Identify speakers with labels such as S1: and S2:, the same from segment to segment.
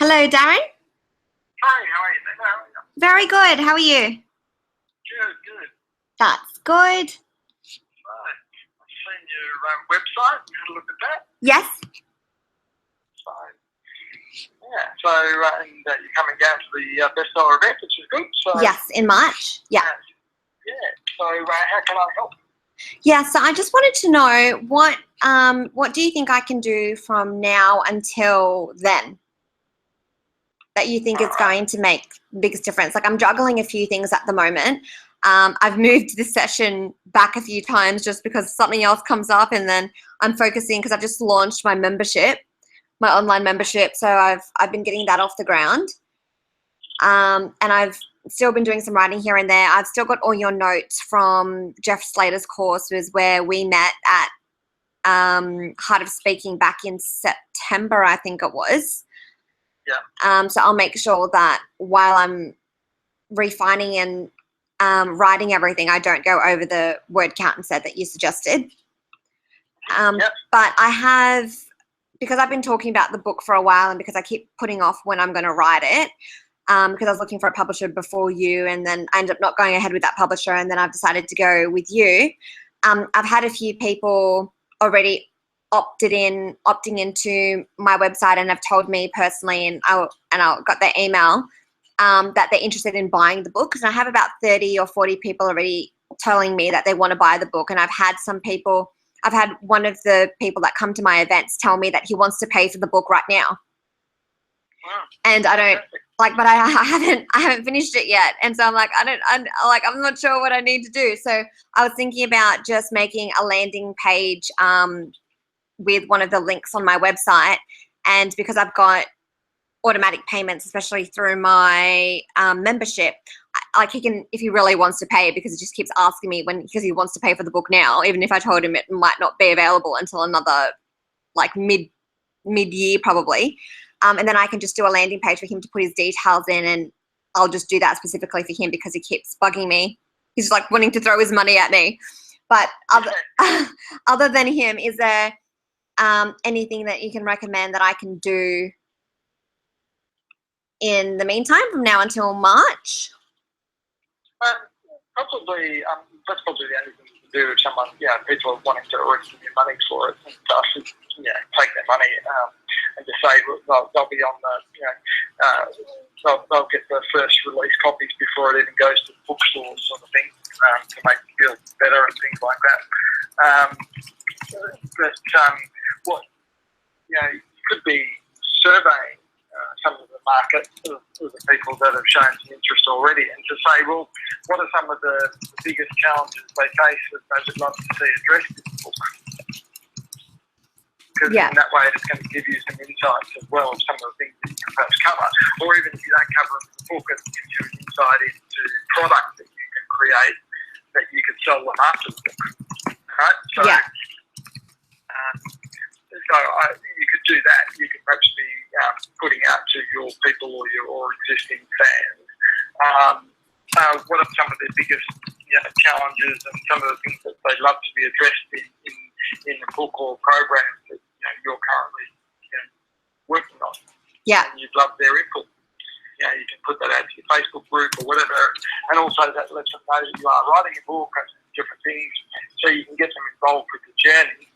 S1: Hello, Darren.
S2: Hi, how are you, mate? How are you?
S1: Very good. How are you?
S2: Good.
S1: That's good.
S2: Right. I've seen your website. Had a look at that.
S1: Yes.
S2: So, yeah. So, and you're coming down to the bestseller event, which is good. So,
S1: Yes, in March. Yeah.
S2: Yeah. So, how can I help?
S1: Yeah. So I just wanted to know what do you think I can do from now until then that you think it's going to make the biggest difference? Like I'm juggling a few things at the moment. I've moved this session back a few times just because something else comes up, and then I'm focusing because I've just launched my membership, my online membership. So I've been getting that off the ground. And I've still been doing some writing here and there. I've still got all your notes from Jeff Slater's course, was where we met at Heart of Speaking back in September, I think it was.
S2: Yeah.
S1: So I'll make sure that while I'm refining and writing everything, I don't go over the word count and set that you suggested.
S2: Yep.
S1: But I have, because I've been talking about the book for a while and because I keep putting off when I'm going to write it, because I was looking for a publisher before you, and then I ended up not going ahead with that publisher, and then I've decided to go with you. I've had a few people already opting into my website and have told me personally, and I got their email that they're interested in buying the book. And I have about 30 or 40 people already telling me that they want to buy the book. And I've had one of the people that come to my events tell me that he wants to pay for the book right now.
S2: Wow.
S1: And I don't but I haven't finished it yet. And so I'm like, I'm not sure what I need to do. So I was thinking about just making a landing page with one of the links on my website. And because I've got automatic payments, especially through my membership, like he can, if he really wants to pay, because he just keeps asking me because he wants to pay for the book now, even if I told him it might not be available until another like mid-year probably. And then I can just do a landing page for him to put his details in, and I'll just do that specifically for him because he keeps bugging me. He's like wanting to throw his money at me. But other than him, is there anything that you can recommend that I can do in the meantime from now until March?
S2: Probably, that's probably the only thing you can do if someone, people are wanting to already give you money for it, and take their money and just say they'll be on the, they'll get the first release copies before it even goes to the bookstores, sort of thing, to make it feel better and things like that. You could be surveying some of the market of the people that have shown some interest already, and to say, well, what are some of the biggest challenges they face that they would love to see addressed in the book? Because in that way it's going to give you some insights as well of some of the things that you can perhaps cover, or even if you don't cover them in the book, it gives you an insight into products that you can create that you can sell them after the book. Right? So, you could do that. You could perhaps be putting out to your people or your existing fans what are some of their biggest challenges and some of the things that they'd love to be addressed in the book or program that you're currently working on.
S1: Yeah.
S2: And you'd love their input. You can put that out to your Facebook group or whatever, and also that lets them know that you are writing a book and different things, so you can get them involved with the journey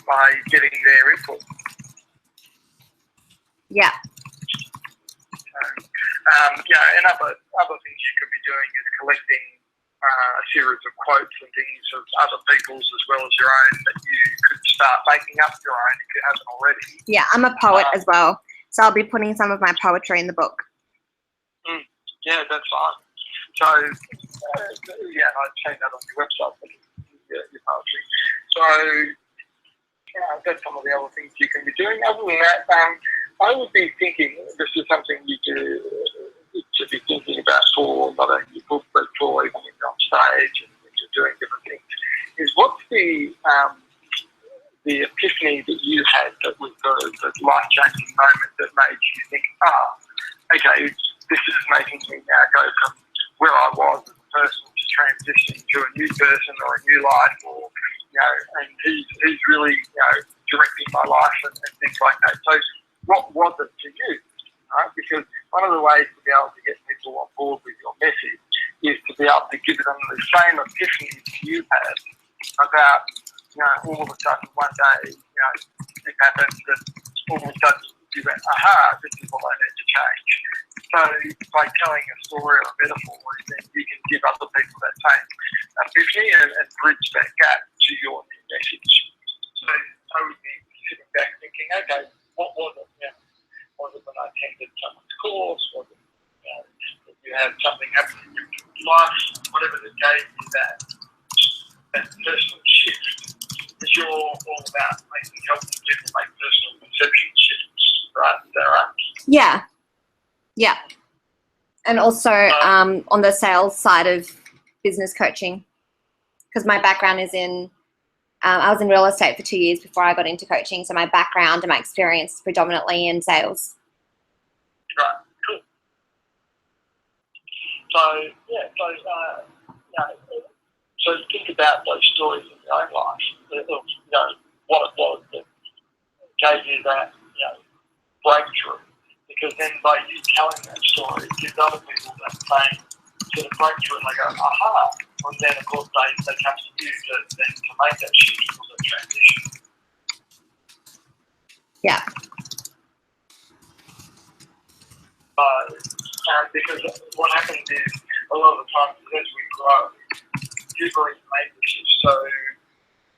S2: by getting their input.
S1: Yeah.
S2: And other things you could be doing is collecting a series of quotes and things of other people's as well as your own, that you could start making up your own if you haven't already.
S1: Yeah, I'm a poet as well, so I'll be putting some of my poetry in the book.
S2: Yeah, that's fine. So, I've seen that on your website, your poetry. So, that's some of the other things you can be doing. Other than that, I would be thinking, this is something you should be thinking about for not only your book, but for even when you're on stage and when you're doing different things, is what's the epiphany that you had that was the life-changing moment that made you think, okay, this is making me now go from where I was as a person to transition to a new person or a new life, or and he's really directing my life and things like that. So what was it to you? Right? Because one of the ways to be able to get people on board with your message is to be able to give them the same epiphanies you had about, all of a sudden one day, it happens that all of a sudden you went, aha, this is what I need to change. So by telling a story or a metaphor, then you can give other people that same epiphany and bridge that gap to your new message. So I would be sitting back thinking, okay, what was it? Was it when I attended someone's course? Was it that you had something happen in your life? Whatever that gave you that personal shift. Because you're all about helping people make personal perception shifts, right? Is that right?
S1: Yeah. Yeah. And also on the sales side of business coaching, because my background is in, I was in real estate for 2 years before I got into coaching. So my background and my experience is predominantly in sales.
S2: Right, cool. So think about those stories in your own life. What it was that gave you that, breakthrough. Because then by you telling that story, it gives other people that same sort of breakthrough, and they go, aha. And then, of course, they come to you to make that shift or that transition.
S1: Yeah.
S2: Because what happens is, a lot of the times as we grow, you've already made the shift. So,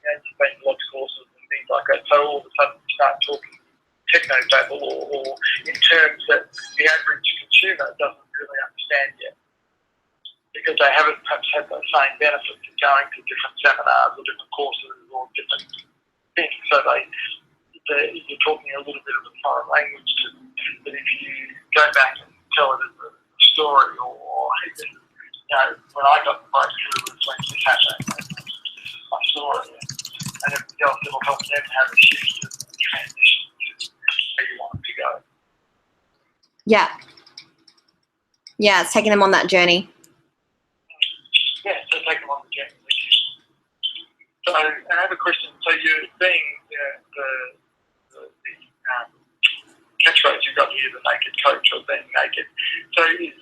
S2: you've been to lots of courses and things like that. So all of a sudden you start talking techno-babble or in terms that the average consumer doesn't really understand yet. Because they haven't perhaps had the same benefits of going to different seminars or different courses or different things. So you're talking a little bit of a foreign language to them. But if you go back and tell it as a story or when I got the breakthrough was when this happened, this is my story. And everything else, it'll help them have a shift and transition to where you want it to go.
S1: Yeah. Yeah, it's taking them on that journey.
S2: Yeah, so take them on the journey with you. So, and I have a question. So you're being the catchphrase you've got here, the naked coach or being naked. So is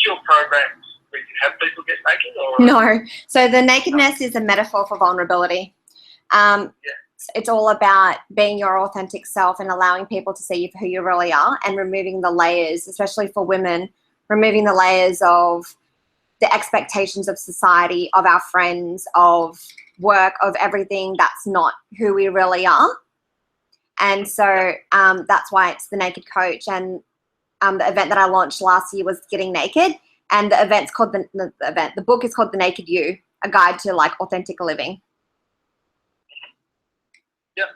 S2: your program where you have people get naked? Or
S1: No. So the nakedness is a metaphor for vulnerability. It's all about being your authentic self and allowing people to see you for who you really are and removing the layers, especially for women, removing the layers of the expectations of society, of our friends, of work, of everything that's not who we really are. And so that's why it's the Naked Coach. And the event that I launched last year was Getting Naked. And the event's called the book is called The Naked You, a guide to like authentic living.
S2: Yep.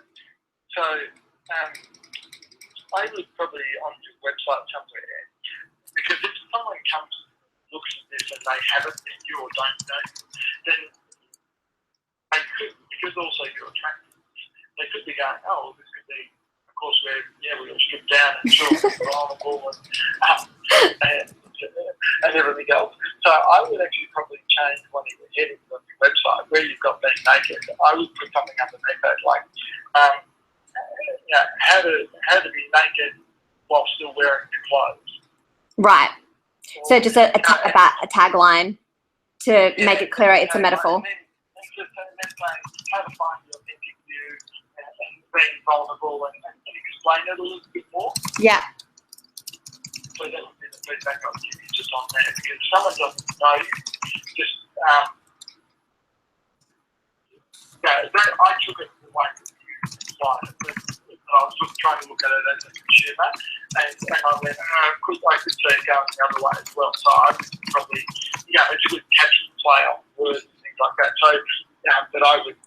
S2: So I would probably on your website somewhere, because if someone comes looks at this and they haven't met you or don't know you, then they could, because also you're attractive, they could be going, oh, this could be, of course, where, we all strip down and chill and vulnerable and everything else. So I would actually probably change one of your headings on your website where you've got being naked. I would put something underneath that, like, how to be naked while still wearing your clothes. Right.
S1: So just a tagline to make it clearer it's a metaphor.
S2: And then saying how to find your authentic view and being vulnerable and explain it a little bit more.
S1: Yeah.
S2: So that would be the feedback I would give you just on that, because if someone doesn't know you, just I took it the way that you decided, but I was just trying to look at it as a consumer, and I went, I could see it going the other way as well. So I would probably, it's a good catch and play on words and things like that. So, but I would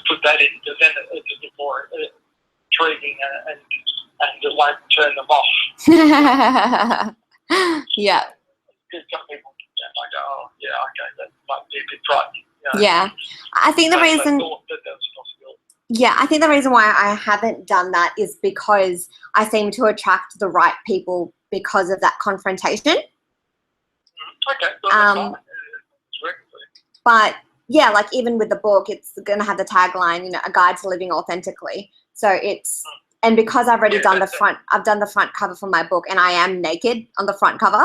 S2: put that in, because then it's a bit more intriguing and it won't turn them off.
S1: Yeah.
S2: Because some people might go, oh, yeah, okay, that might be a bit frightening.
S1: Yeah. I think the reason... I think the reason why I haven't done that is because I seem to attract the right people because of that confrontation.
S2: Okay. So
S1: but yeah, like even with the book, it's going to have the tagline, a guide to living authentically. So it's And because I've already
S2: Yeah,
S1: done the
S2: that's it.
S1: front, I've done the front cover for my book, and I am naked on the front cover,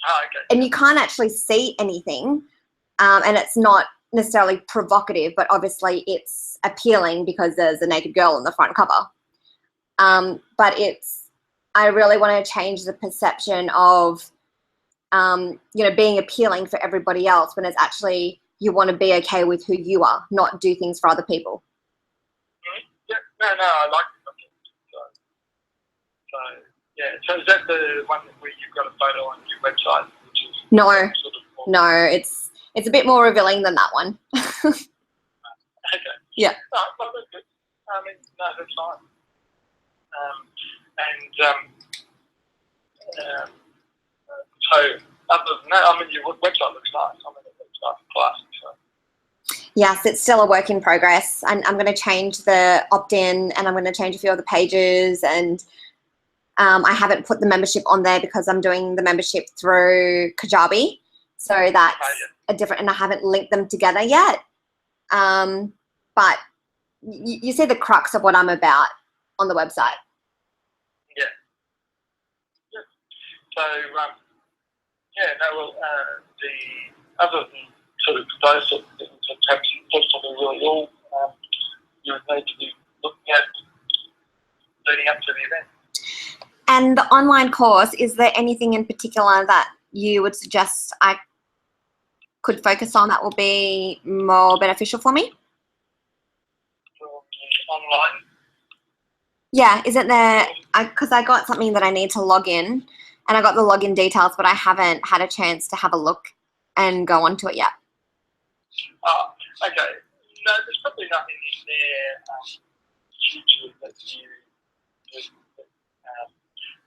S2: Oh, okay.
S1: and you can't actually see anything, and it's not necessarily provocative, but obviously it's appealing because there's a naked girl on the front cover. But I really want to change the perception of, being appealing for everybody else when it's actually you want to be okay with who you are, not do things for other people.
S2: Yeah, no, I like it. So is that the one where you've got a photo on your website, which is
S1: No,
S2: sort of more,
S1: no, it's a bit more revealing than that one.
S2: okay?
S1: Yeah.
S2: No, that's good. I mean, no, that's fine. So other than that, I mean, your website looks nice. I mean, it looks nice and classy. So.
S1: Yes, it's still a work in progress. And I'm going to change the opt-in, and I'm going to change a few of the pages, and I haven't put the membership on there because I'm doing the membership through Kajabi. So that's a different, and I haven't linked them together yet. But you see the crux of what I'm about on the website.
S2: Yeah. So, the other than sort of those sort of things, perhaps that's probably really all you would need to be looking at leading up to the event.
S1: And the online course, is there anything in particular that you would suggest I could focus on that will be more beneficial for me?
S2: Online?
S1: Yeah, isn't there, because I got something that I need to log in, and I got the login details, but I haven't had a chance to have a look and go onto it yet.
S2: Oh, okay. No, there's probably nothing in there hugely that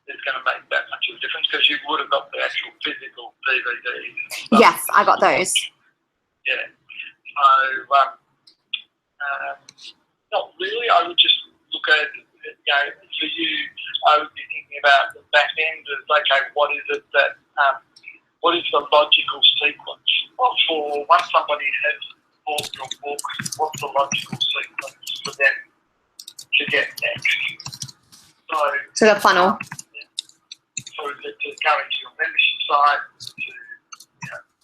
S2: is going to make that much of a difference, because you would have got the actual physical DVDs.
S1: Yes, I got those.
S2: Yeah. So, not really. I would just look at, for you, I would be thinking about the back end of, okay, what is it that, what is the logical sequence? Well, for once somebody has bought your book, what's the logical sequence for them to get next? So
S1: the funnel.
S2: So to go into your membership site, to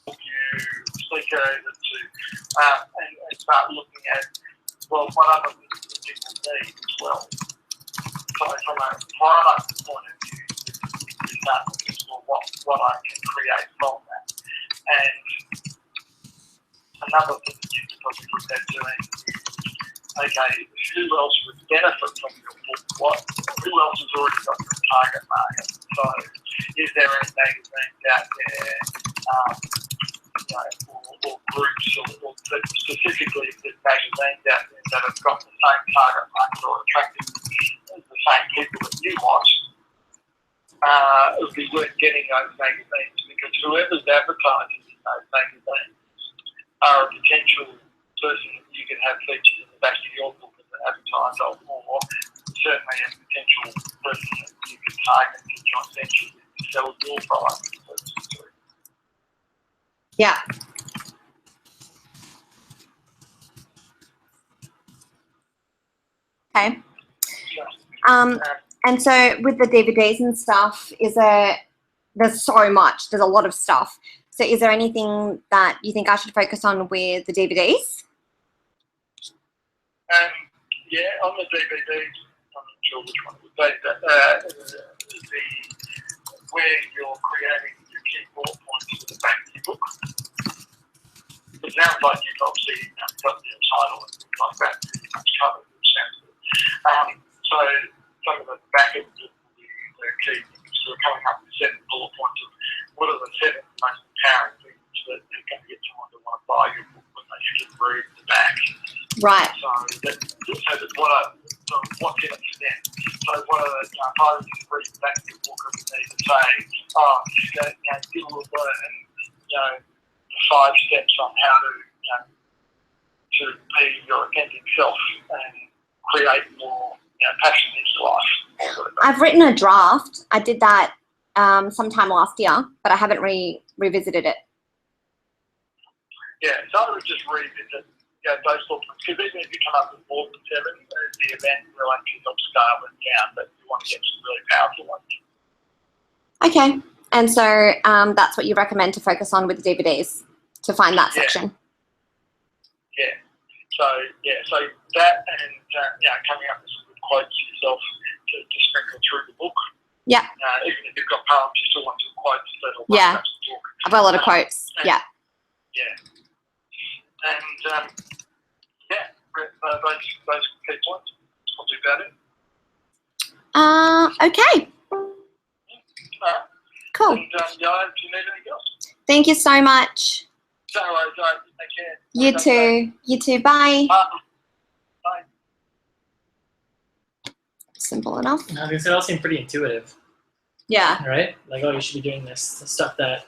S2: book you speakers, and start looking at, well, what other things do people need as well. So from a product point of view, you start looking for what I can create from that. And another thing that you can probably look at doing is, okay, who else would benefit from your book? Who else has already got your target market? So is there any magazines out there, or groups, or specifically if there's magazines out there that have got the same target market or attracting the same people that you want, it would be worth getting those magazines, because whoever's advertising in those magazines are a potential person that you could have featured in the back of your book as an advertiser, or certainly a potential person that you could target to joint venture with to sell your product and services to.
S1: Yeah. Okay. And so with the DVDs and stuff, there's so much, there's a lot of stuff. So is there anything that you think I should focus on with the DVDs?
S2: Yeah, on the DVDs, I'm not sure which one it would be, but where you're creating your key bullet points for the back of your book. It sounds like you've obviously got the title and things like that pretty much covered, which sounds good. So some of the back of the key things, so we're coming up with 7 bullet points of what are the 7 most empowering things that are going to get someone to want to buy your book when they flip through the back.
S1: Right.
S2: So what can it stand? So what are the, if I was to read the back of your book, I would need to say, you will learn, the 5 steps on how to be your authentic self and create more passion in your life.
S1: I've written a draft. I did that sometime last year, but I haven't revisited it.
S2: Yeah, so I would just revisit, those sorts of things. Because even if you come up with more than 7, the event will actually help scale it down, but you want to get some really powerful ones.
S1: Okay. And so that's what you recommend to focus on with the DVDs, to find that section.
S2: Yeah. So that and coming up with some good quotes yourself to sprinkle through the book.
S1: Yeah.
S2: Even if you've got poems, you still want some quotes that'll
S1: yeah.
S2: up the book.
S1: I've got a lot of quotes. Yeah.
S2: Yeah. And those key points. That's probably about it.
S1: Okay. Cool.
S2: And if you need anything else.
S1: Thank you so much.
S2: No worries, take care.
S1: You too. You too. Bye.
S2: Bye.
S1: Simple enough.
S3: It all seemed pretty intuitive.
S1: Yeah.
S3: Right? Like, oh, you should be doing this. The stuff that